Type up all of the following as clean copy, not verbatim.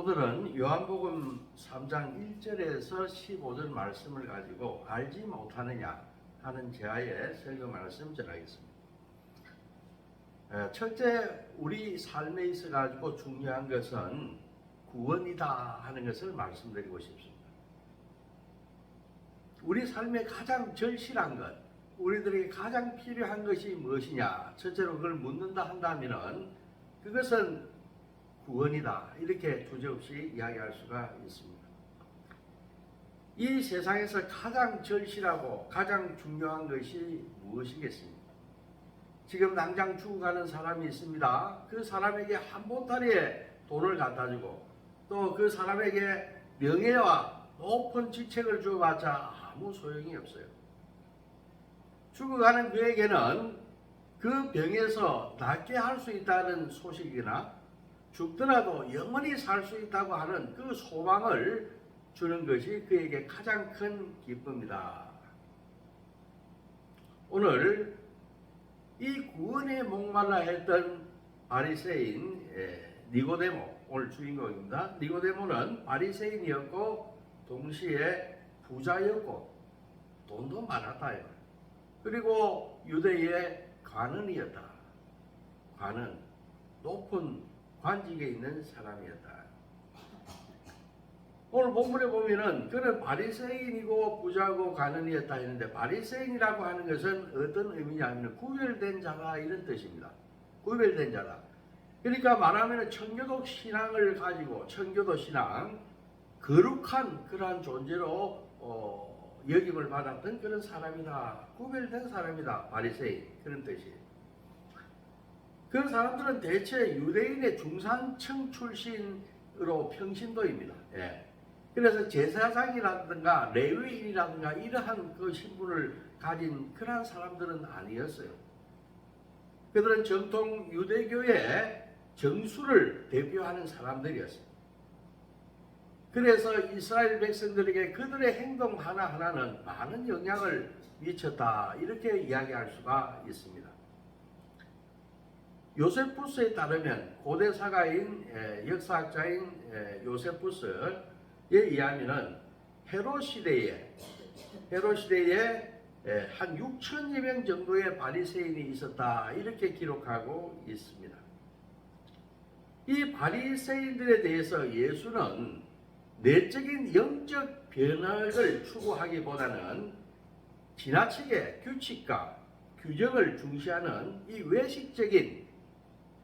오늘은 요한복음 3장 1절에서 15절 말씀을 가지고 알지 못하느냐 하는 제하의 설교 말씀 전하겠습니다. 첫째, 우리 삶에 있어 가지고 중요한 것은 구원이다 하는 것을 말씀드리고 싶습니다. 우리 삶에 가장 절실한 것, 우리들에게 가장 필요한 것이 무엇이냐? 첫째로 그걸 묻는다 한다면은 그것은 구원이다. 이렇게 주저없이 이야기할 수가 있습니다. 이 세상에서 가장 절실하고 가장 중요한 것이 무엇이겠습니까? 지금 당장 죽어가는 사람이 있습니다. 그 사람에게 한 보따리에 돈을 갖다 주고 또 그 사람에게 명예와 높은 직책을 주어봤자 아무 소용이 없어요. 죽어가는 그에게는 그 병에서 낫게 할 수 있다는 소식이나 죽더라도 영원히 살 수 있다고 하는 그 소망을 주는 것이 그에게 가장 큰 기쁨이다. 오늘 이 구원에 목말라 했던 바리새인 니고데모, 오늘 주인공입니다. 니고데모는 바리새인이었고 동시에 부자였고 돈도 많았다요. 그리고 유대의 관원이었다. 관원, 높은 관직에 있는 사람이었다. 오늘 본문에 보면은 그는 바리새인이고 부자고 관원이었다 했는데 바리새인이라고 하는 것은 어떤 의미냐면 구별된 자다 이런 뜻입니다. 구별된 자다. 그러니까 말하면 청교도 신앙을 가지고 청교도 신앙, 거룩한 그러한 존재로 여김을 받았던 그런 사람이다. 구별된 사람이다. 바리새인 그런 뜻이에요. 그 사람들은 대체 유대인의 중산층 출신으로 평신도입니다. 예. 그래서 제사장이라든가 레위인이라든가 이러한 그 신분을 가진 그러한 사람들은 아니었어요. 그들은 정통 유대교의 정수를 대표하는 사람들이었어요. 그래서 이스라엘 백성들에게 그들의 행동 하나하나는 많은 영향을 미쳤다. 이렇게 이야기할 수가 있습니다. 요세푸스에 따르면 고대 사가인 역사학자인 요세푸스에 의하면은 헤롯 시대에 한 6천여 명 정도의 바리새인이 있었다 이렇게 기록하고 있습니다. 이 바리새인들에 대해서 예수는 내적인 영적 변화를 추구하기보다는 지나치게 규칙과 규정을 중시하는 이 외식적인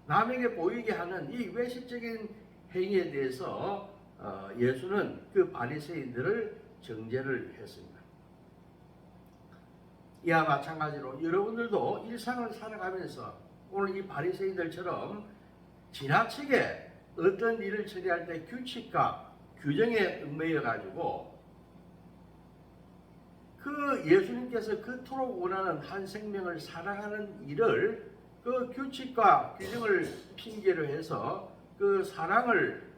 남에게 보이게 하는 이 외식적인 행위에 대해서 예수는 그 바리새인들을 정죄를 했습니다. 이와 마찬가지로 여러분들도 일상을 살아가면서 오늘 이 바리새인들처럼 지나치게 어떤 일을 처리할 때 규칙과 규정에 얽매여 가지고 그 예수님께서 그토록 원하는 한 생명을 사랑하는 일을 그 규칙과 규정을 핑계로 해서 그 사랑을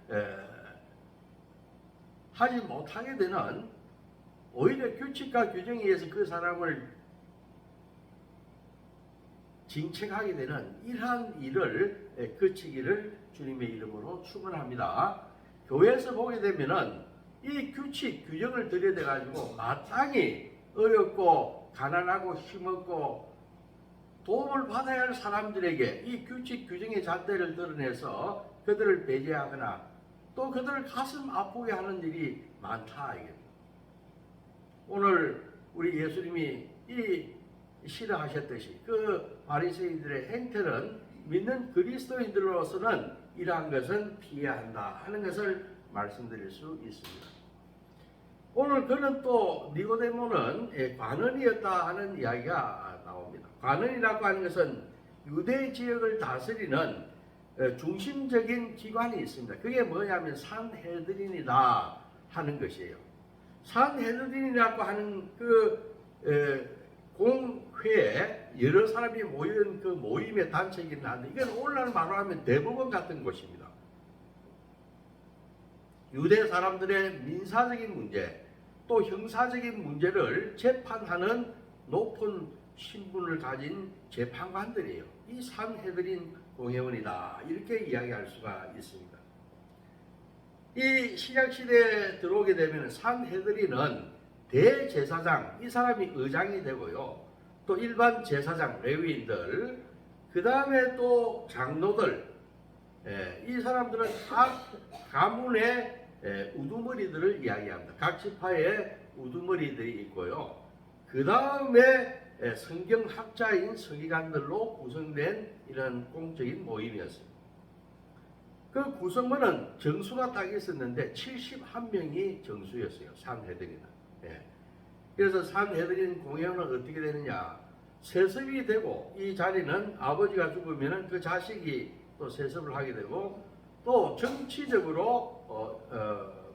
하지 못하게 되는 오히려 규칙과 규정에 의해서 그 사람을 징책하게 되는 이러한 일을 그치기를 주님의 이름으로 축원합니다. 교회에서 보게 되면은 이 규칙 규정을 들여대 가지고 마땅히 어렵고 가난하고 힘없고 도움을 받아야 할 사람들에게 이 규칙 규정의 잣대를 드러내서 그들을 배제하거나 또 그들을 가슴 아프게 하는 일이 많다. 오늘 우리 예수님이 이 싫어하셨듯이 그 바리새인들의 행태는 믿는 그리스도인들로서는 이러한 것은 피해야 한다 하는 것을 말씀드릴 수 있습니다. 오늘 그는 또 니고데모는 관원이었다 하는 이야기가 나옵니다. 관원이라고 하는 것은 유대 지역을 다스리는 중심적인 기관이 있습니다. 그게 뭐냐면 산헤드린이다 하는 것이에요. 산헤드린이라고 하는 그 공회에 여러 사람이 모이는 그 모임의 단체이긴 한데 이건 오늘날 말로 하면 대법원 같은 곳입니다. 유대 사람들의 민사적인 문제 또 형사적인 문제를 재판하는 높은 신분을 가진 재판관들이에요. 이 산헤드린 공회원이다 이렇게 이야기할 수가 있습니다. 이 신약시대에 들어오게 되면 산헤드린은 대제사장, 이 사람이 의장이 되고요. 또 일반 제사장, 레위인들, 그 다음에 또 장로들, 이 사람들은 각 가문의 우두머리들을 이야기합니다. 각 지파의 우두머리들이 있고요. 그 다음에 성경학자인 서기관들로 구성된 이런 공적인 모임이었습니다. 그 구성원은 정수가 딱 있었는데 71명이 정수였어요. 산헤드린은. 그래서 산헤드린 공회는 어떻게 되느냐? 세습이 되고 이 자리는 아버지가 죽으면 그 자식이 또 세습을 하게 되고 또 정치적으로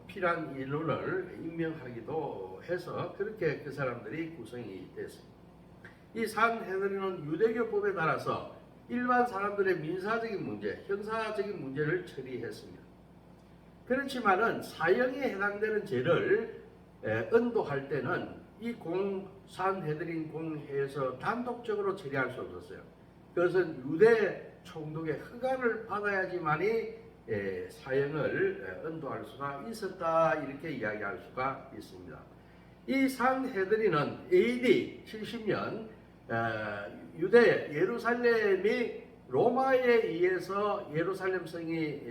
필요한 인원을 임명하기도 해서 그렇게 그 사람들이 구성이 됐습니다. 이 산헤드린은 유대교법에 따라서 일반 사람들의 민사적인 문제, 형사적인 문제를 처리했습니다. 그렇지만은 사형에 해당되는 죄를 언도할 때는 이 산헤드린 공회에서 단독적으로 처리할 수 없었어요. 그것은 유대 총독의 허가를 받아야지만이 사형을 언도할 수가 있었다, 이렇게 이야기할 수가 있습니다. 이 산헤드린은 AD 70년 유대 예루살렘이 로마에 의해서 예루살렘 성이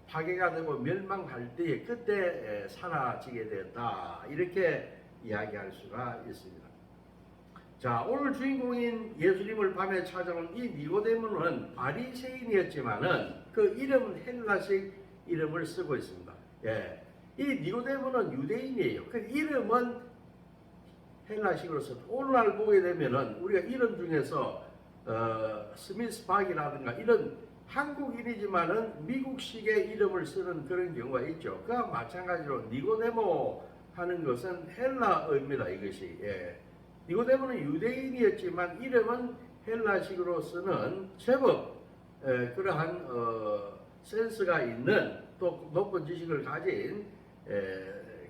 파괴가 되고 멸망할 때에 그때 사라지게 되었다, 이렇게 이야기할 수가 있습니다. 자, 오늘 주인공인 예수님을 밤에 찾아온 이 니고데모는 바리새인이었지만은 그 이름은 헬라식 이름을 쓰고 있습니다. 이 니고데모는 유대인이에요. 그 이름은 헬라식으로 써. 오늘날 보게 되면은 우리가 이름 중에서 스미스 박이라든가 이런 한국인이지만은 미국식의 이름을 쓰는 그런 경우가 있죠. 그와 마찬가지로 니고데모 하는 것은 헬라어입니다. 이것이. 니고데모는 유대인이었지만 이름은 헬라식으로 쓰는 제법 그러한 센스가 있는 또 높은 지식을 가진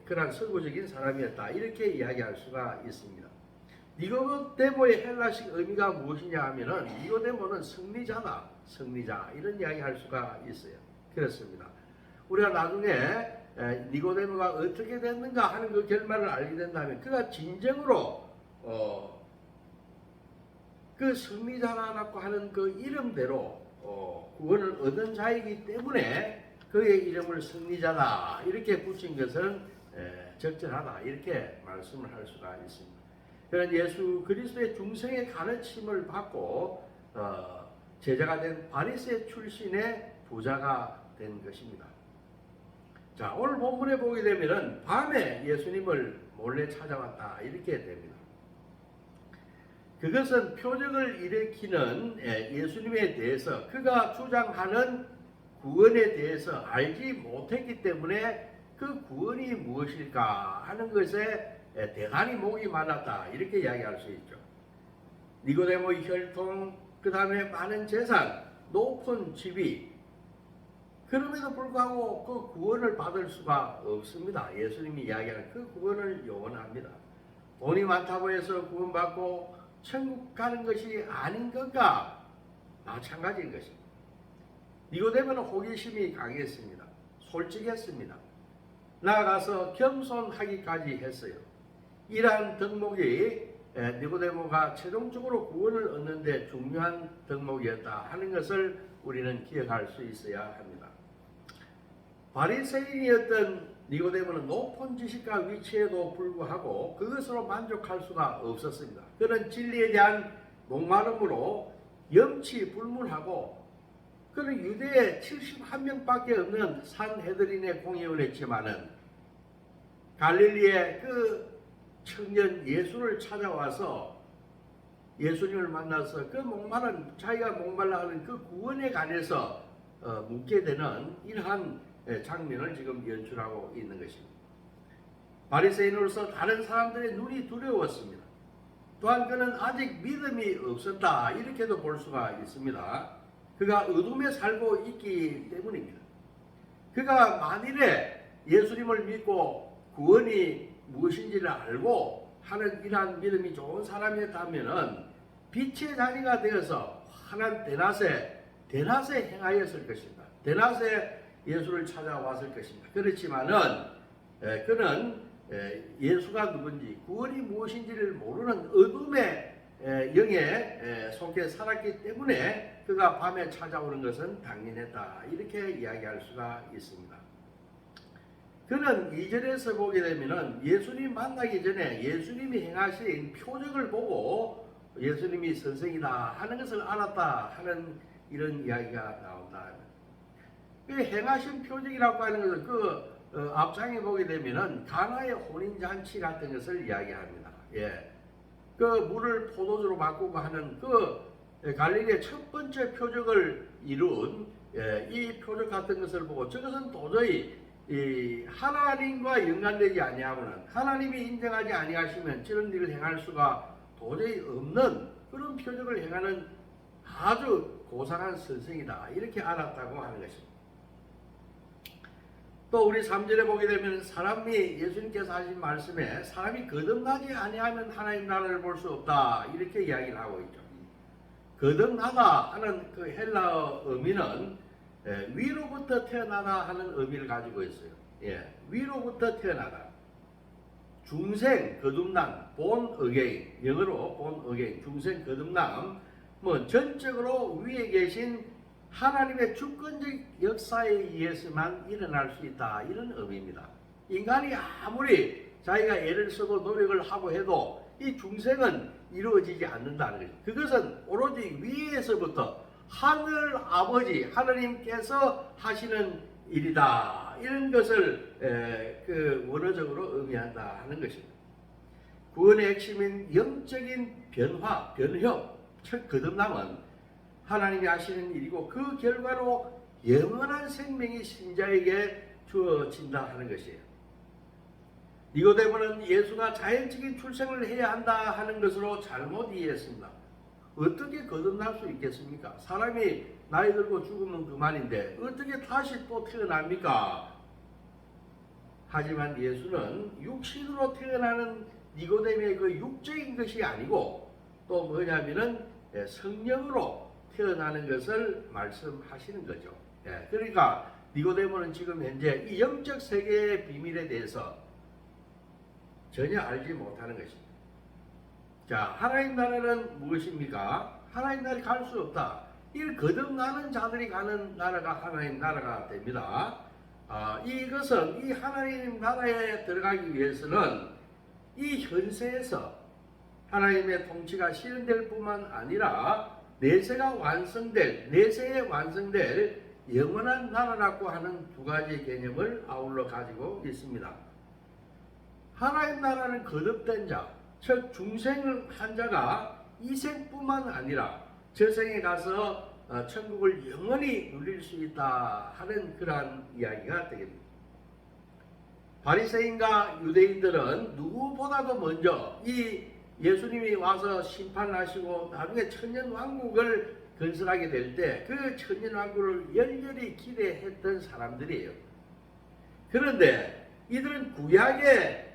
그러한 서구적인 사람이었다, 이렇게 이야기할 수가 있습니다. 니고데모의 헬라식 의미가 무엇이냐 하면은 니고데모는 승리자다, 승리자, 이런 이야기 할 수가 있어요. 그렇습니다. 우리가 나중에 니고데모가 어떻게 됐는가 하는 그 결말을 알게 된다면 그가 진정으로 그 승리자라고 하는 그 이름대로 구원을 얻은 자이기 때문에 그의 이름을 승리자다, 이렇게 붙인 것은 적절하다, 이렇게 말씀을 할 수가 있습니다. 그런 예수 그리스도의 중생의 가르침을 받고 제자가 된 바리새 출신의 부자가 된 것입니다. 자, 오늘 본문에 보게 되면은 밤에 예수님을 몰래 찾아왔다, 이렇게 됩니다. 그것은 표적을 일으키는 예수님에 대해서 그가 주장하는 구원에 대해서 알지 못했기 때문에 그 구원이 무엇일까 하는 것에 대단히 목이 말랐다, 이렇게 이야기할 수 있죠. 니고데모의 혈통, 그 다음에 많은 재산, 높은 지위, 그럼에도 불구하고 그 구원을 받을 수가 없습니다. 예수님이 이야기하는 그 구원을 요원합니다. 돈이 많다고 해서 구원받고 천국 가는 것이 아닌 것과 마찬가지인 것입니다. 니고데모는 호기심이 강했습니다. 솔직했습니다. 나아가서 겸손하기까지 했어요. 이러한 덕목이 니고데모가 최종적으로 구원을 얻는 데 중요한 덕목이었다 하는 것을 우리는 기억할 수 있어야 합니다. 바리새인이었던 니고데모는 높은 지식과 위치에도 불구하고 그것으로 만족할 수가 없었습니다. 그는 진리에 대한 목마름으로 염치불문하고 그는 유대에 71명밖에 없는 산헤드린의 공회원이었지만은 갈릴리의 그 청년 예수를 찾아와서 예수님을 만나서 그 목마른, 자기가 목말라 하는 그 구원에 관해서 묻게 되는 이러한 장면을 지금 연출하고 있는 것입니다. 바리새인으로서 다른 사람들의 눈이 두려웠습니다. 또한 그는 아직 믿음이 없었다, 이렇게도 볼 수가 있습니다. 그가 어둠에 살고 있기 때문입니다. 그가 만일에 예수님을 믿고 구원이 무엇인지를 알고 하는 이러한 믿음이 좋은 사람이었다면 빛의 자리가 되어서 환한 대낮에 행하였을 것입니다. 대낮에 예수를 찾아왔을 것입니다. 그렇지만은 그는 예수가 누군지 구원이 무엇인지를 모르는 어둠의 영에 속해 살았기 때문에 그가 밤에 찾아오는 것은 당연했다. 이렇게 이야기할 수가 있습니다. 그는 2절에서 보게 되면은 예수님 만나기 전에 예수님이 행하신 표적을 보고 예수님이 선생이다 하는 것을 알았다 하는 이런 이야기가 나온다. 그 행하신 표적이라고 하는 것은 앞장에 보게 되면은 가나의 혼인잔치 같은 것을 이야기합니다. 예. 그 물을 포도주로 바꾸고 하는 갈릴리의 첫 번째 표적을 이룬 이 표적 같은 것을 보고 저것은 도저히 하나님과 연관되지 아니하고는 하나님이 인정하지 아니하시면 저런 일을 행할 수가 도저히 없는 그런 표적을 행하는 아주 고상한 선생이다. 이렇게 알았다고 하는 것입니다. 또 우리 3절에 보게 되면 사람이 예수님께서 하신 말씀에 사람이 거듭나지 아니하면 하나님 나라를 볼 수 없다. 이렇게 이야기를 하고 있죠. 거듭나다 하는 그 헬라어 의미는 위로부터 태어나다 하는 의미를 가지고 있어요. 예, 위로부터 태어나다. 중생 거듭남, born again, 영어로 born again, 중생 거듭남, 전적으로 위에 계신 하나님의 주권적 역사에 의해서만 일어날 수 있다. 이런 의미입니다. 인간이 아무리 자기가 애를 쓰고 노력을 하고 해도 이 중생은 이루어지지 않는다는 거죠. 그것은 오로지 위에서부터 하늘 아버지 하나님께서 하시는 일이다. 이런 것을 원어적으로 의미한다 하는 것입니다. 구원의 핵심인 영적인 변화, 변형, 즉 거듭남은 하나님이 하시는 일이고 그 결과로 영원한 생명이 신자에게 주어진다 하는 것이에요. 니고데모는 예수가 자연적인 출생을 해야 한다 하는 것으로 잘못 이해했습니다. 어떻게 거듭날 수 있겠습니까? 사람이 나이 들고 죽으면 그만인데 어떻게 다시 또 태어납니까? 하지만 예수는 육신으로 태어나는 니고데모의 그 육적인 것이 아니고 또 뭐냐면은 성령으로 태어나는 것을 말씀하시는 거죠. 그러니까 니고데모는 지금 현재 이 영적 세계의 비밀에 대해서 전혀 알지 못하는 것입니다. 자, 하나님 나라는 무엇입니까? 하나님 나라에 갈 수 없다. 이 거듭나는 자들이 가는 나라가 하나님 나라가 됩니다. 이것은 이 하나님 나라에 들어가기 위해서는 이 현세에서 하나님의 통치가 실현될 뿐만 아니라 내세에 완성될 영원한 나라라고 하는 두 가지 개념을 아울러 가지고 있습니다. 하나님 나라는 거듭된 자, 즉 중생을 한 자가 이 생뿐만 아니라 저생에 가서 천국을 영원히 누릴 수 있다 하는 그러한 이야기가 되겠습니다. 바리새인과 유대인들은 누구보다도 먼저 이 예수님이 와서 심판하시고 나중에 천년왕국을 건설하게 될 때 그 천년왕국을 열렬히 기대했던 사람들이에요. 그런데 이들은 구약에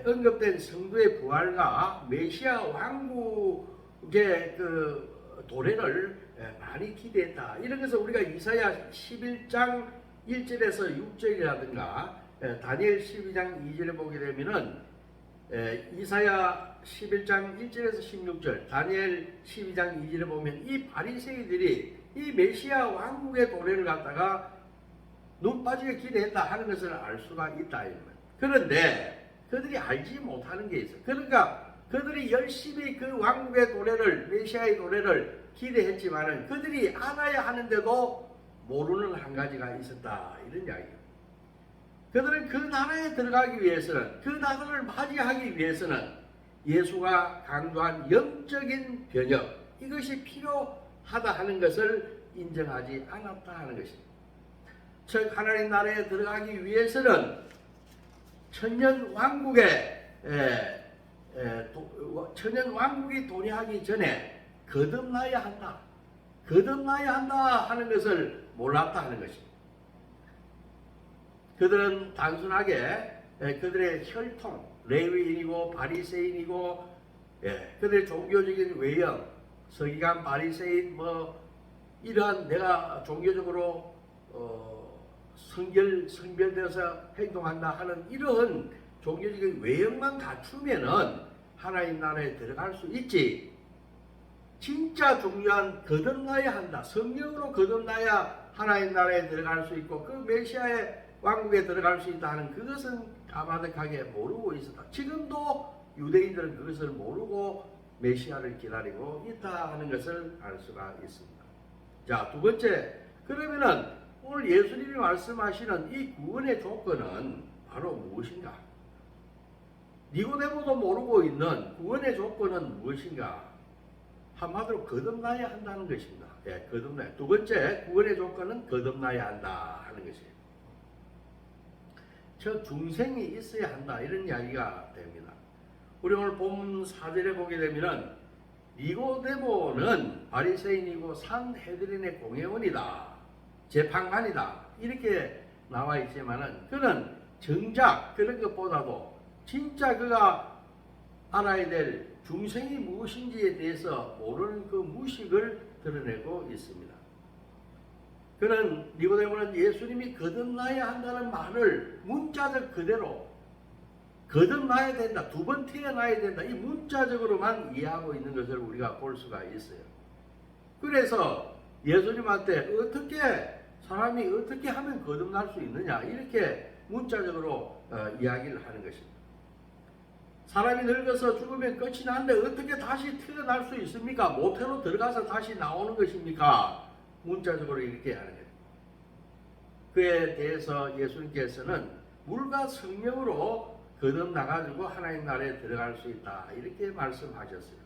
언급된 성도의 부활과 메시아 왕국의 그 도래를 많이 기대했다. 이런 것을 우리가 이사야 11장 1절에서 6절이라든가 다니엘 12장 2절에 보게 되면은 이사야 11장 1절에서 16절, 다니엘 12장 2절에 보면 이 바리새인들이 이 메시아 왕국의 도래를 갖다가 눈 빠지게 기대했다 하는 것을 알 수가 있다. 그런데 그들이 알지 못하는 게 있어요. 그러니까 그들이 열심히 그 왕국의 도래를, 메시아의 도래를 기대했지만은 그들이 알아야 하는데도 모르는 한 가지가 있었다. 이런 이야기예요. 그들은 그 나라에 들어가기 위해서는, 그 나라를 맞이하기 위해서는 예수가 강조한 영적인 변혁, 이것이 필요하다 하는 것을 인정하지 않았다 하는 것입니다. 즉 하나님 나라에 들어가기 위해서는 천년 왕국이 도래하기 전에 거듭나야 한다. 거듭나야 한다 하는 것을 몰랐다 하는 것입니다. 그들은 단순하게 그들의 혈통, 레위인이고 바리새인이고 그들의 종교적인 외형, 서기관, 바리새인 이러한 내가 종교적으로 성별되어서 행동한다 하는 이러한 종교적인 외형만 갖추면은 하나님 나라에 들어갈 수 있지. 진짜 중요한 거듭나야 한다. 성령으로 거듭나야 하나님 나라에 들어갈 수 있고 그 메시아의 왕국에 들어갈 수 있다 하는 그것은 까마득하게 모르고 있었다. 지금도 유대인들은 그것을 모르고 메시아를 기다리고 있다 하는 것을 알 수가 있습니다. 자, 두 번째, 그러면은 오늘 예수님이 말씀하시는 이 구원의 조건은 바로 무엇인가? 니고데모도 모르고 있는 구원의 조건은 무엇인가? 한마디로 거듭나야 한다는 것입니다. 예, 거듭나야. 두 번째, 구원의 조건은 거듭나야 한다 하는 것이에요. 저 중생이 있어야 한다 이런 이야기가 됩니다. 우리 오늘 본문 4절에 보게 되면은 니고데모는 바리새인이고 산헤드린의 공회원이다. 재판관이다. 이렇게 나와 있지만은 그는 정작 그런 것보다도 진짜 그가 알아야 될 중생이 무엇인지에 대해서 모르는 그 무식을 드러내고 있습니다. 그는 니고데모는 예수님이 거듭나야 한다는 말을 문자적 그대로 거듭나야 된다, 두 번 태어나야 된다, 이 문자적으로만 이해하고 있는 것을 우리가 볼 수가 있어요. 그래서 예수님한테 사람이 어떻게 하면 거듭날 수 있느냐 이렇게 문자적으로 이야기를 하는 것입니다. 사람이 늙어서 죽으면 끝이 나는데 어떻게 다시 태어날 수 있습니까? 모태로 들어가서 다시 나오는 것입니까? 문자적으로 이렇게 하는 거예요. 그에 대해서 예수님께서는 물과 성령으로 거듭나가지고 하나님 나라에 들어갈 수 있다 이렇게 말씀하셨어요.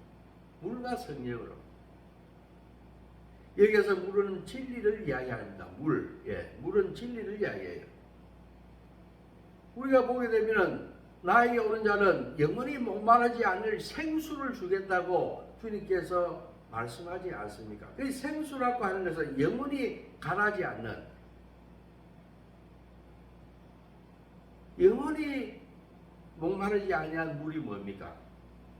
물과 성령으로. 여기에서 물은 진리를 이야기합니다. 물은 진리를 이야기해요. 우리가 보게 되면은 나에게 오는 자는 영원히 목마르지 않을 생수를 주겠다고 주님께서 말씀하지 않습니까? 그 생수라고 하는 것은 영원히 가라지 않는, 영원히 목마르지 아니한 물이 뭡니까?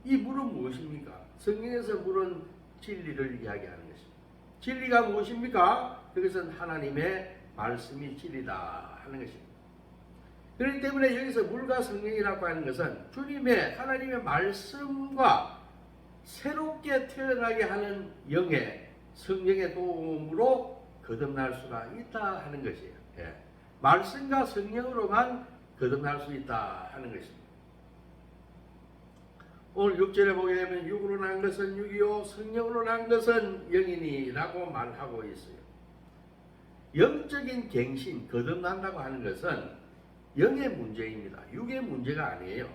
이 물은 무엇입니까? 성경에서 물은 진리를 이야기하는 것입니다. 진리가 무엇입니까? 그것은 하나님의 말씀이 진리다 하는 것입니다. 그렇기 때문에 여기서 물과 성령이라고 하는 것은 주님의 하나님의 말씀과 새롭게 태어나게 하는 영의 성령의 도움으로 거듭날 수가 있다 하는 것이에요. 예. 말씀과 성령으로만 거듭날 수 있다 하는 것입니다. 오늘 6절에 보게 되면 육으로 난 것은 육이요 성령으로 난 것은 영이니라고 말하고 있어요. 영적인 갱신, 거듭난다고 하는 것은 영의 문제입니다. 육의 문제가 아니에요.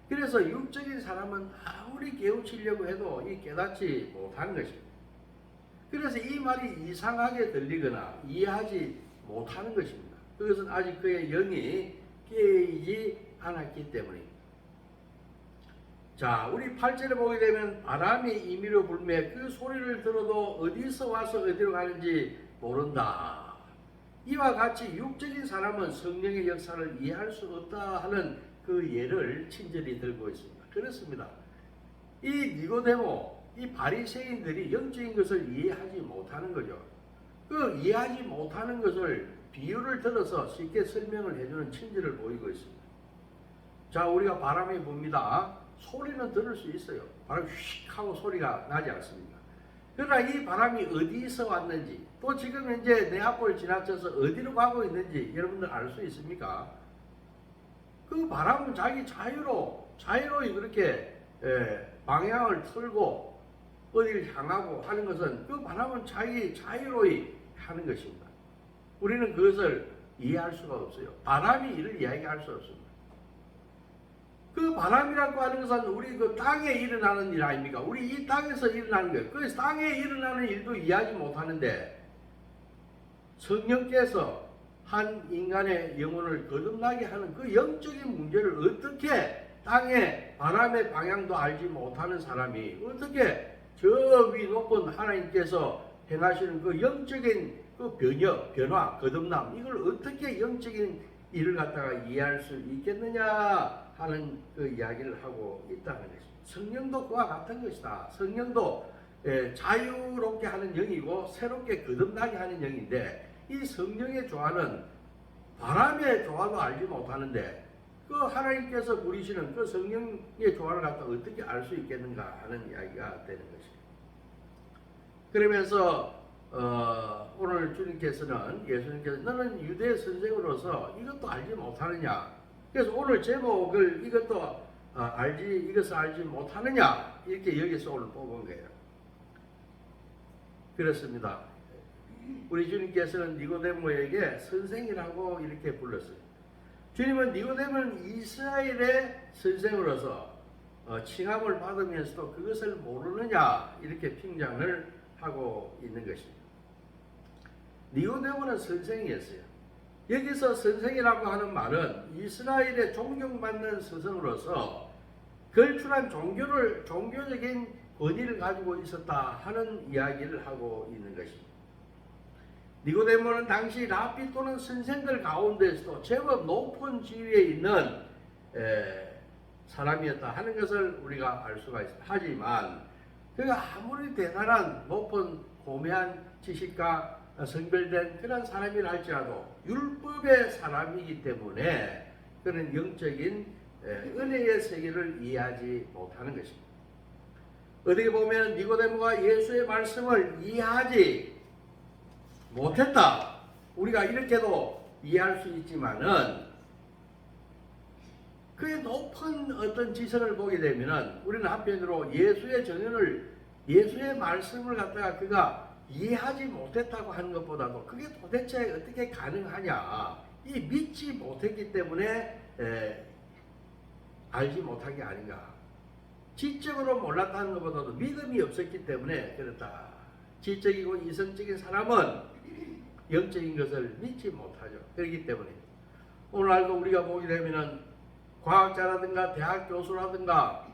그래서 육적인 사람은 아무리 깨우치려고 해도 깨닫지 못하는 것입니다. 그래서 이 말이 이상하게 들리거나 이해하지 못하는 것입니다. 그것은 아직 그의 영이 깨이지 않았기 때문입니다. 자, 우리 8절에 보게 되면 바람이 임의로 불매 그 소리를 들어도 어디서 와서 어디로 가는지 모른다. 이와 같이 육적인 사람은 성령의 역사를 이해할 수 없다 하는 그 예를 친절히 들고 있습니다. 그렇습니다. 이 니고데모, 이 바리새인들이 영적인 것을 이해하지 못하는 거죠. 그 이해하지 못하는 것을 비유를 들어서 쉽게 설명을 해주는 친절을 보이고 있습니다. 자, 우리가 바람이 붑니다. 소리는 들을 수 있어요. 바람이 휙 하고 소리가 나지 않습니까? 그러나 이 바람이 어디서 왔는지, 또 지금 현재 내 앞을 지나쳐서 어디로 가고 있는지 여러분들 알 수 있습니까? 그 바람은 자기 자유로이 그렇게 방향을 틀고 어디를 향하고 하는 것은 그 바람은 자기 자유로이 하는 것입니다. 우리는 그것을 이해할 수가 없어요. 바람이 이를 이야기할 수 없습니다. 그 바람이라고 하는 것은 우리 그 땅에 일어나는 일 아닙니까? 우리 이 땅에서 일어나는 거예요. 그 땅에 일어나는 일도 이해하지 못하는데 성령께서 한 인간의 영혼을 거듭나게 하는 그 영적인 문제를 어떻게 땅의 바람의 방향도 알지 못하는 사람이 어떻게 저 위 높은 하나님께서 행하시는 그 영적인 그 변화, 거듭남 이걸 어떻게 영적인 일을 갖다가 이해할 수 있겠느냐 하는 그 이야기를 하고 있다는 것입니다. 성령도 그와 같은 것이다. 성령도 자유롭게 하는 영이고 새롭게 거듭나게 하는 영인데 이 성령의 조화는 바람의 조화도 알지 못하는데 그 하나님께서 부리시는 그 성령의 조화를 갖다 어떻게 알 수 있겠는가 하는 이야기가 되는 것입니다. 그러면서 오늘 예수님께서 너는 유대 선생으로서 이것도 알지 못하느냐. 그래서 오늘 제목을 이것을 알지 못하느냐 이렇게 여기서 오늘 뽑은 거예요. 그렇습니다. 우리 주님께서는 니고데모에게 선생이라고 이렇게 불렀어요. 주님은 니고데모는 이스라엘의 선생으로서 칭함을 받으면서도 그것을 모르느냐 이렇게 핑장을 하고 있는 것입니다. 니고데모는 선생이었어요. 여기서 선생이라고 하는 말은 이스라엘의 존경받는 스승으로서 걸출한 종교적인 권위를 가지고 있었다 하는 이야기를 하고 있는 것입니다. 니고데모는 당시 랍비 또는 선생들 가운데서도 제법 높은 지위에 있는 사람이었다 하는 것을 우리가 알 수가 있습니다. 하지만 그가 아무리 대단한 높은 고매한 지식과 성별된 그런 사람이라 할지라도 율법의 사람이기 때문에 그런 영적인 은혜의 세계를 이해하지 못하는 것입니다. 어떻게 보면 니고데모가 예수의 말씀을 이해하지 못했다. 우리가 이렇게도 이해할 수 있지만은 그의 높은 어떤 지성을 보게 되면은 우리는 한편으로 예수의 말씀을 갖다가 그가 이해하지 못했다고 하는 것보다도 그게 도대체 어떻게 가능하냐. 이 믿지 못했기 때문에 알지 못한 게 아닌가. 지적으로 몰랐다는 것보다도 믿음이 없었기 때문에 그렇다. 지적이고 이성적인 사람은 영적인 것을 믿지 못하죠. 그렇기 때문에 오늘날도 우리가 보게 되면은 과학자라든가 대학 교수라든가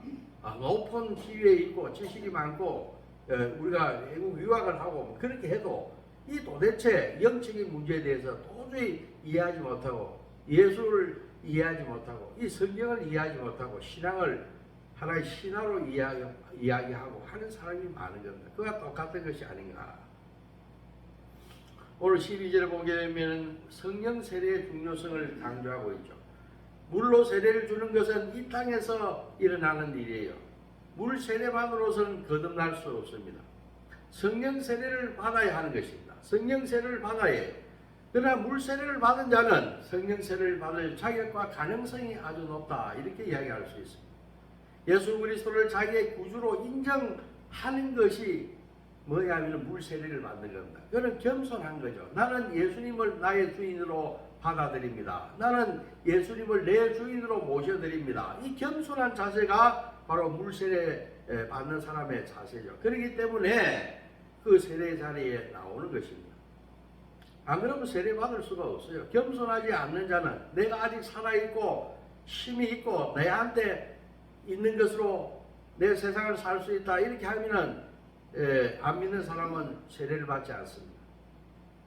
높은 지위에 있고 지식이 많고 우리가 외국 유학을 하고 그렇게 해도 이 도대체 영적인 문제에 대해서 도저히 이해하지 못하고 예수를 이해하지 못하고 이 성경을 이해하지 못하고 신앙을 하나의 신화로 이야기하고 하는 사람이 많은 겁니다. 그와 똑같은 것이 아닌가. 오늘 12절에 보게 되면 성령 세례의 중요성을 강조하고 있죠. 물로 세례를 주는 것은 이 땅에서 일어나는 일이에요. 물 세례만으로서는 거듭날 수 없습니다. 성령 세례를 받아야 하는 것입니다. 성령 세례를 받아야 해요. 그러나 물 세례를 받은 자는 성령 세례를 받을 자격과 가능성이 아주 높다. 이렇게 이야기할 수 있습니다. 예수 그리스도를 자기의 구주로 인정하는 것이 뭐냐 하면 물 세례를 받는 겁니다. 그는 겸손한 거죠. 나는 예수님을 나의 주인으로 받아들입니다. 나는 예수님을 내 주인으로 모셔드립니다. 이 겸손한 자세가 바로 물 세례 받는 사람의 자세죠. 그렇기 때문에 그 세례 자리에 나오는 것입니다. 안 그러면 세례 받을 수가 없어요. 겸손하지 않는 자는 내가 아직 살아있고 힘이 있고 내한테 있는 것으로 내 세상을 살 수 있다 이렇게 하면은 안 믿는 사람은 세례를 받지 않습니다.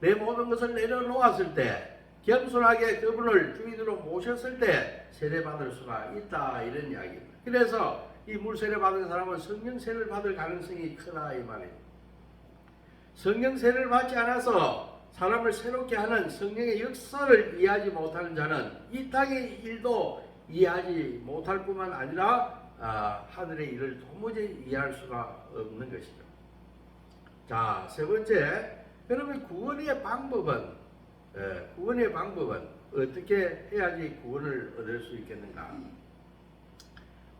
내 모든 것을 내려놓았을 때 겸손하게 그분을 주인으로 모셨을 때 세례 받을 수가 있다 이런 이야기입니다. 그래서 이 물세례 받은 사람은 성령 세례를 받을 가능성이 크다 이 말입니다. 성령 세례를 받지 않아서 사람을 새롭게 하는 성령의 역사를 이해하지 못하는 자는 이 땅의 일도 이해하지 못할 뿐만 아니라 하늘의 일을 도무지 이해할 수가 없는 것이죠. 자, 세 번째, 그러면 구원의 방법은 어떻게 해야지 구원을 얻을 수 있겠는가?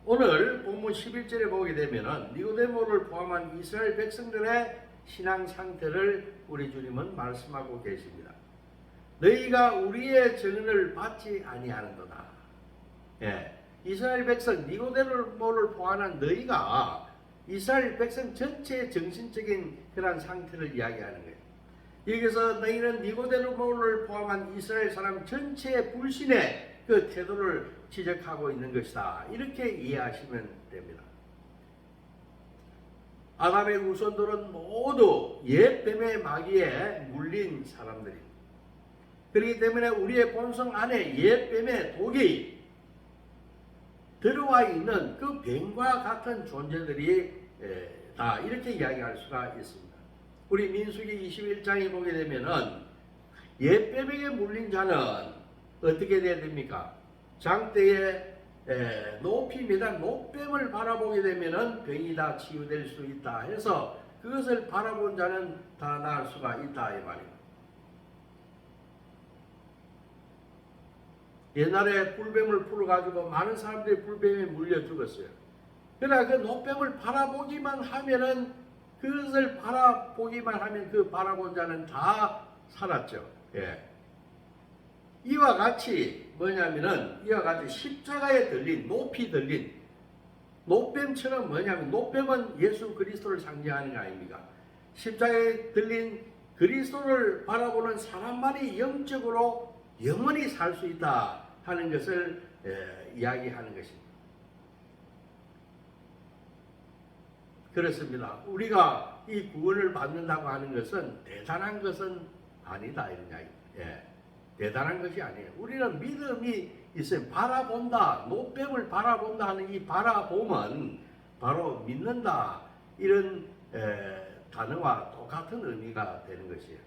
오늘 본문 11절에 보게 되면은 니고데모를 포함한 이스라엘 백성들의 신앙 상태를 우리 주님은 말씀하고 계십니다. 너희가 우리의 증언을 받지 아니하는도다. 이스라엘 백성 니고데모를 포함한 너희가 이스라엘 백성 전체의 정신적인 그런 상태를 이야기하는 거예요. 여기서 너희는 니고데모를 포함한 이스라엘 사람 전체의 불신의 그 태도를 지적하고 있는 것이다. 이렇게 이해하시면 됩니다. 아담의 후손들은 모두 옛뱀의 마귀에 물린 사람들입니다. 그렇기 때문에 우리의 본성 안에 옛뱀의 독이 들어와 있는 그 뱀과 같은 존재들이 다 이렇게 이야기할 수가 있습니다. 우리 민수기 21장에 보게 되면은 옛뱀에게 물린 자는 어떻게 돼야 됩니까? 장대에 높이보다 높뱀을 바라보게 되면은 병이 다 치유될 수 있다 해서 그것을 바라본 자는 다 나을 수가 있다 이 말입니다. 옛날에 불뱀을 풀어가지고 많은 사람들이 불뱀에 물려 죽었어요. 그러나 그 높뱀을 바라보기만 하면은 그것을 바라보기만 하면 그 바라본 자는 다 살았죠. 예. 이와 같이 뭐냐면은 이와 같이 십자가에 들린 높이 들린 높뱀처럼 뭐냐면 높뱀은 예수 그리스도를 상징하는 거 아닙니까? 십자가에 들린 그리스도를 바라보는 사람만이 영적으로 영원히 살 수 있다 하는 것을 이야기하는 것입니다. 그렇습니다. 우리가 이 구원을 받는다고 하는 것은 대단한 것은 아니다 이런 이야기. 예. 대단한 것이 아니에요. 우리는 믿음이 있어요. 바라본다, 높뱀을 바라본다 하는 이 바라봄은 바로 믿는다 이런 단어와 똑같은 의미가 되는 것이에요.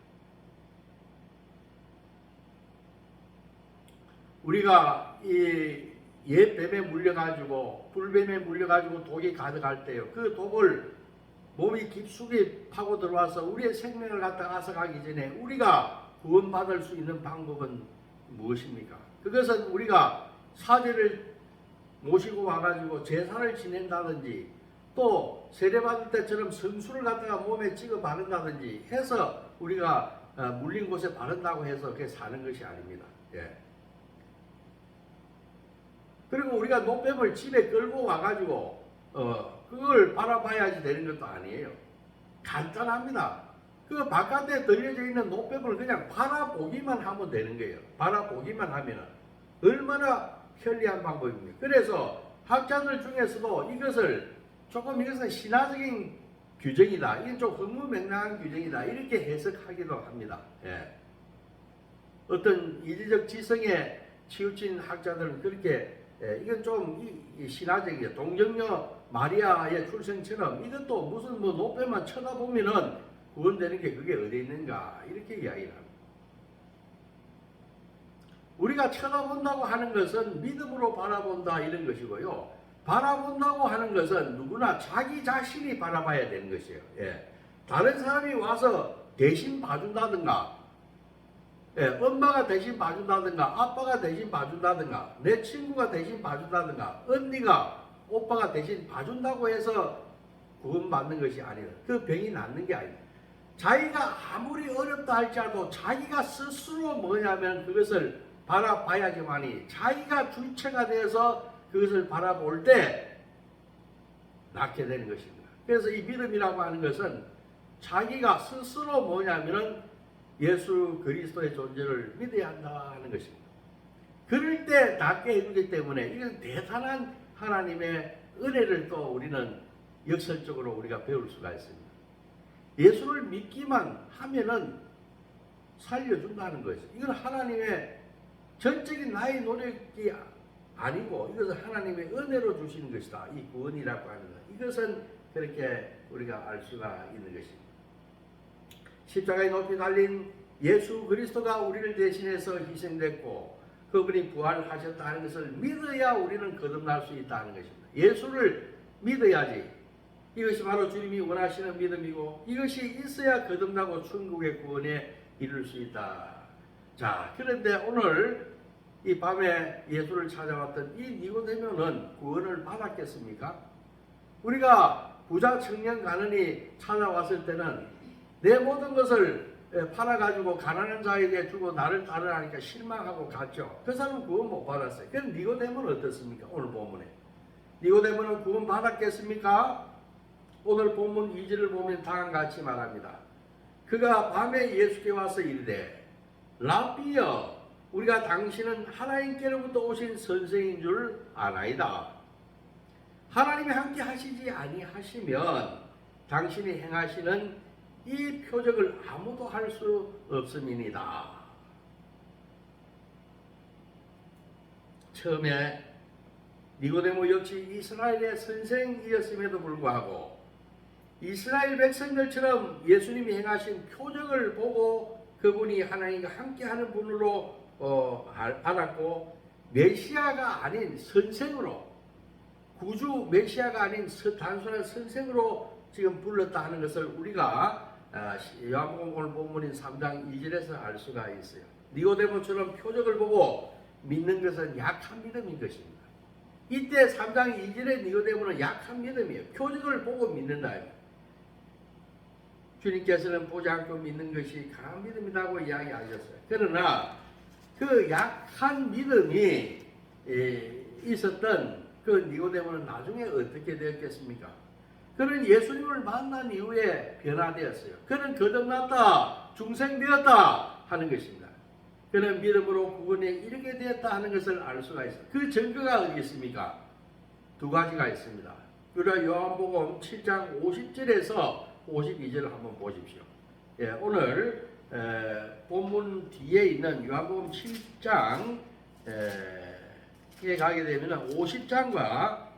우리가 이 옛뱀에 물려가지고 불뱀에 물려가지고 독이 가득할 때요. 그 독을 몸이 깊숙이 파고 들어와서 우리의 생명을 갖다 앗아가기 전에 우리가 구원받을 수 있는 방법은 무엇입니까? 그것은 우리가 사제를 모시고 와가지고 제사를 지낸다든지 또 세례받을 때처럼 성수를 갖다가 몸에 찍어 바른다든지 해서 우리가 물린 곳에 바른다고 해서 그게 사는 것이 아닙니다. 예. 그리고 우리가 높뱀을 집에 끌고 와가지고 그걸 바라봐야지 되는 것도 아니에요. 간단합니다. 그 바깥에 들려져 있는 높뱀을 그냥 바라보기만 하면 되는 거예요. 바라보기만 하면 얼마나 편리한 방법입니까? 그래서 학자들 중에서도 이것은 신화적인 규정이다. 이건 좀 흥무맹랑한 규정이다. 이렇게 해석하기도 합니다. 예. 어떤 이지적 지성에 치우친 학자들은 그렇게 이건 좀 신화적이에요. 동정녀 마리아의 출생처럼 이것도 무슨 높뱀만 쳐다보면은 구원되는 게 그게 어디 있는가 이렇게 이야기를 합니다. 우리가 쳐다본다고 하는 것은 믿음으로 바라본다 이런 것이고요. 바라본다고 하는 것은 누구나 자기 자신이 바라봐야 되는 것이에요. 예. 다른 사람이 와서 대신 봐준다든가 엄마가 대신 봐준다든가 아빠가 대신 봐준다든가 내 친구가 대신 봐준다든가 언니가 오빠가 대신 봐준다고 해서 구원받는 것이 아니에요. 그 병이 낫는 게 아니에요. 자기가 아무리 어렵다 할지라도 자기가 스스로 뭐냐면 그것을 바라봐야지만이 자기가 주체가 되어서 그것을 바라볼 때 낫게 되는 것입니다. 그래서 이 믿음이라고 하는 것은 자기가 스스로 뭐냐면은 예수 그리스도의 존재를 믿어야 한다 하는 것입니다. 그럴 때 낫게 해주기 때문에 이건 대단한 하나님의 은혜를 또 우리는 역설적으로 우리가 배울 수가 있습니다. 예수를 믿기만 하면은 살려준다는 것이죠. 이건 하나님의 전적인 나의 노력이 아니고 이것은 하나님의 은혜로 주시는 것이다. 이 구원이라고 하는 것. 이것은 그렇게 우리가 알 수가 있는 것입니다. 십자가에 높이 달린 예수 그리스도가 우리를 대신해서 희생됐고 그분이 부활하셨다는 것을 믿어야 우리는 거듭날 수 있다는 것입니다. 예수를 믿어야지. 이것이 바로 주님이 원하시는 믿음이고 이것이 있어야 거듭나고 천국의 구원에 이룰 수 있다. 자, 그런데 오늘 이 밤에 예수를 찾아왔던 이 니고데모는 구원을 받았겠습니까? 우리가 부자 청년 가난이 찾아왔을 때는 내 모든 것을 팔아가지고 가난한 자에게 주고 나를 따르라니까 실망하고 갔죠. 그 사람은 구원 못 받았어요. 그럼 니고데모는 어떻습니까? 오늘 본문에 니고데모는 구원 받았겠습니까? 오늘 본문 2절을 보면 다음과 같이 말합니다. 그가 밤에 예수께 와서 이르되 라비여 우리가 당신은 하나님께로부터 오신 선생인 줄 아나이다. 하나님이 함께 하시지 아니하시면 당신이 행하시는 이 표적을 아무도 할 수 없음이니이다. 처음에 니고데모 역시 이스라엘의 선생이었음에도 불구하고 이스라엘 백성들처럼 예수님이 행하신 표적을 보고 그분이 하나님과 함께하는 분으로 받았고 메시아가 아닌 선생으로 구주 메시아가 아닌 단순한 선생으로 지금 불렀다 하는 것을 우리가 요한복음 오늘 본문인 3장 2절에서 알 수가 있어요. 니고데모처럼 표적을 보고 믿는 것은 약한 믿음인 것입니다. 이때 3장 2절의 니고데모는 약한 믿음이에요. 표적을 보고 믿는다. 주님께서는 보지 않고 믿는 것이 강한 믿음이라고 이야기하셨어요. 그러나 그 약한 믿음이 있었던 그 니고데모는 나중에 어떻게 되었겠습니까? 그는 예수님을 만난 이후에 변화되었어요. 그는 거듭났다, 중생되었다 하는 것입니다. 그는 믿음으로 구원에 이르게 되었다 하는 것을 알 수가 있어요. 그 증거가 어디 있습니까? 두 가지가 있습니다. 우리가 요한복음 7장 50절에서 52절을 한번 보십시오. 예, 오늘 본문 뒤에 있는 요한복음 7장에 가게 되면 50장과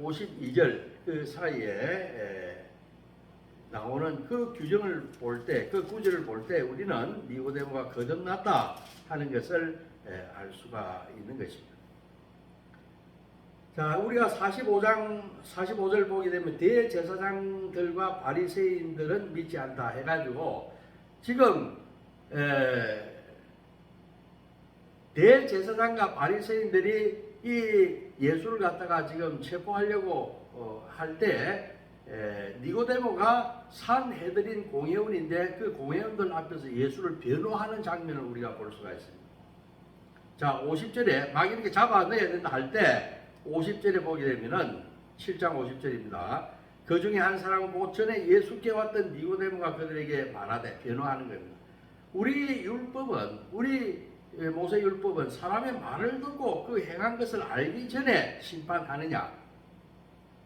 52절 그 사이에 나오는 그 규정을 볼 때, 그 구절을 볼 때 우리는 니고데모가 거듭났다 하는 것을 알 수가 있는 것입니다. 자, 우리가 45절 보게 되면 대제사장들과 바리새인들은 믿지 않다 해가지고 지금 대제사장과 바리새인들이 이 예수를 갖다가 지금 체포하려고 할 때 니고데모가 산헤드린 공회원인데 그 공회원들 앞에서 예수를 변호하는 장면을 우리가 볼 수가 있습니다. 자, 50절에 막 이렇게 잡아내야 된다 할 때 50절에 보게 되면은 7장 50절입니다. 그 중에 한 사람은 곧 전에 예수께 왔던 니고데모가 그들에게 말하되 변호하는 겁니다. 우리 모세 율법은 사람의 말을 듣고 그 행한 것을 알기 전에 심판하느냐?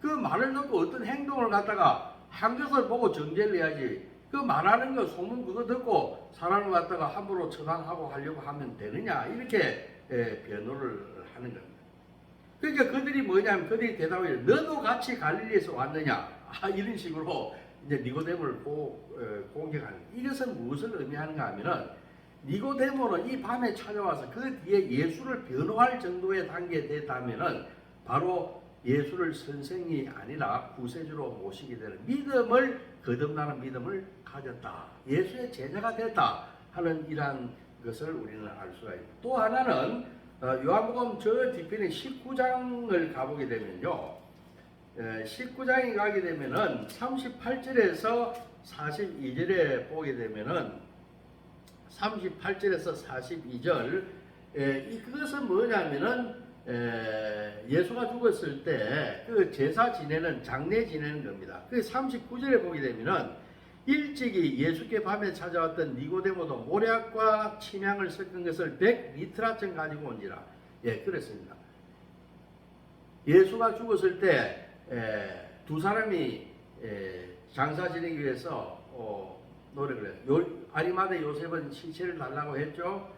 그 말을 듣고 어떤 행동을 갖다가 한 것을 보고 정죄를 해야지. 그 말하는 거 소문 그거 듣고 사람을 갖다가 함부로 처단하고 하려고 하면 되느냐? 이렇게 변호를 하는 겁니다. 그러니까 그들이 뭐냐면 그들이 대답을 해요. 너도 같이 갈릴리에서 왔느냐? 이런 식으로 이제 니고데모를 공격하는. 이것은 무엇을 의미하는가 하면은 니고데모는 이 밤에 찾아와서 그 뒤에 예수를 변호할 정도의 단계에 됐다면은 바로 예수를 선생이 아니라 구세주로 모시게 되는 믿음을 거듭나는 믿음을 가졌다. 예수의 제자가 됐다 하는 이러한 것을 우리는 알 수가 있다. 또 하나는 요한복음 저 뒤편에 19장을 가보게 되면요. 19장에 가게 되면은 38절에서 42절에 보게 되면은 38절에서 42절 그것은 뭐냐면은 예수가 죽었을 때 그 제사 지내는 장례 지내는 겁니다. 그 39절에 보게 되면은 일찍이 예수께 밤에 찾아왔던 니고데모도 모략과 침향을 섞은 것을 100리트라쯤 가지고 온지라. 예, 그렇습니다. 예수가 죽었을 때 두 사람이 장사 지내기 위해서 노력을 해요. 아리마대 요셉은 시체를 달라고 했죠.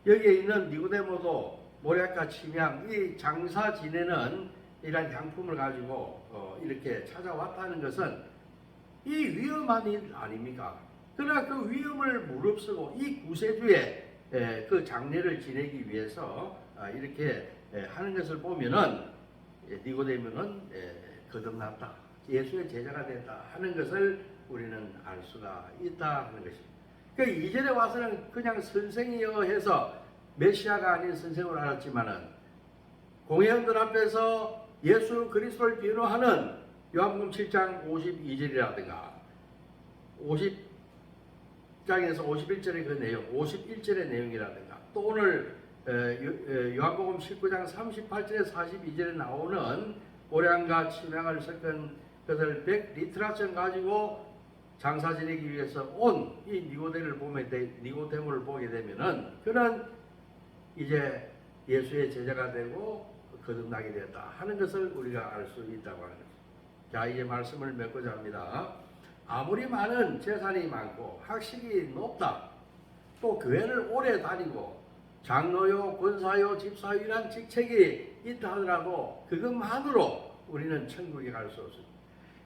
여기에 있는 니고데모도 모략과 침향, 이 장사 지내는 이런 향품을 가지고 이렇게 찾아왔다는 것은 이 위험한 일 아닙니까? 그러나 그 위험을 무릅쓰고 이 구세주의 그 장례를 지내기 위해서 이렇게 하는 것을 보면은 니고데모는 거듭났다, 예수의 제자가 됐다 하는 것을 우리는 알 수가 있다 하는 것입니다. 그러니까 이전에 와서는 그냥 선생이여 해서 메시아가 아닌 선생을 알았지만은 공회원들 앞에서 예수 그리스도를 변호하는 요한복음 7장 52절이라든가 50장에서 51절의 그 내용, 51절의 내용이라든가 또 오늘 요한복음 19장 38절에 42절에 나오는 모량과 침향을 섞은 것을 100리트라쯤 가지고 장사 지내기 위해서 온 이 니고데모를 보게 되면은 그는 이제 예수의 제자가 되고 거듭나게 되었다 하는 것을 우리가 알 수 있다고 하는 것입니다. 자, 이제 말씀을 맺고자 합니다. 아무리 많은 재산이 많고 학식이 높다, 또 교회를 오래 다니고 장로요, 권사요, 집사요 이런 직책이 있다 하더라도 그것만으로 우리는 천국에 갈 수 없습니다.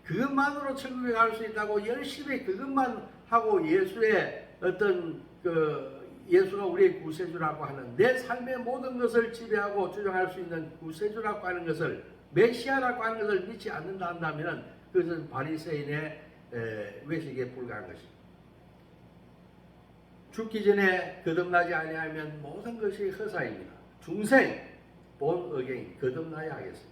그것만으로 천국에 갈 수 있다고 열심히 그것만 하고 예수의 어떤 그 예수가 우리의 구세주라고 하는, 내 삶의 모든 것을 지배하고 주장할 수 있는 구세주라고 하는 것을, 메시아라고 하는 것을 믿지 않는다 한다면 그것은 바리새인의 외식에 불과한 것입니다. 죽기 전에 거듭나지 아니하면 모든 것이 허사입니다. 중생 본의경 거듭나야 하겠습니다.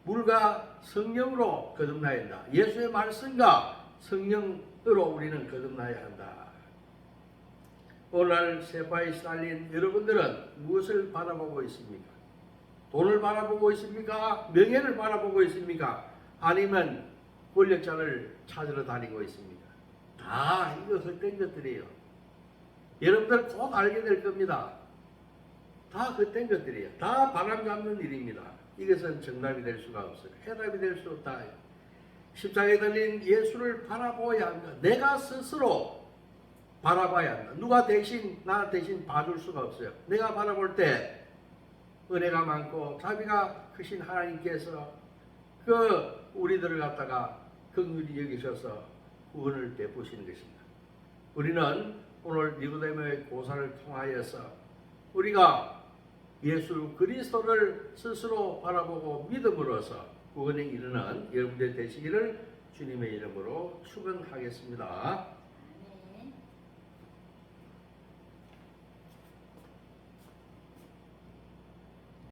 물과 성령으로 거듭나야 한다. 예수의 말씀과 성령으로 우리는 거듭나야 한다. 오늘 세파에 시달린 여러분들은 무엇을 바라보고 있습니까? 돈을 바라보고 있습니까? 명예를 바라보고 있습니까? 아니면 권력자를 찾으러 다니고 있습니까? 다 이거 헛된 것들이에요. 여러분들 곧 알게 될 겁니다. 다 헛된 것들이에요. 다 바람 잡는 일입니다. 이것은 정답이 될 수가 없어요. 해답이 될 수 없다. 십자가에 달린 예수를 바라보아야 한다. 내가 스스로 바라봐야 한다. 누가 대신 나 대신 봐줄 수가 없어요. 내가 바라볼 때 은혜가 많고 자비가 크신 하나님께서 우리들을 갖다가 긍휼히 여기셔서 구원을 베푸시는 것입니다. 우리는 오늘 니고데모의 고사를 통하여서 우리가 예수 그리스도를 스스로 바라보고 믿음으로써 구원에 이르는 여러분들 되시기를 주님의 이름으로 축원하겠습니다.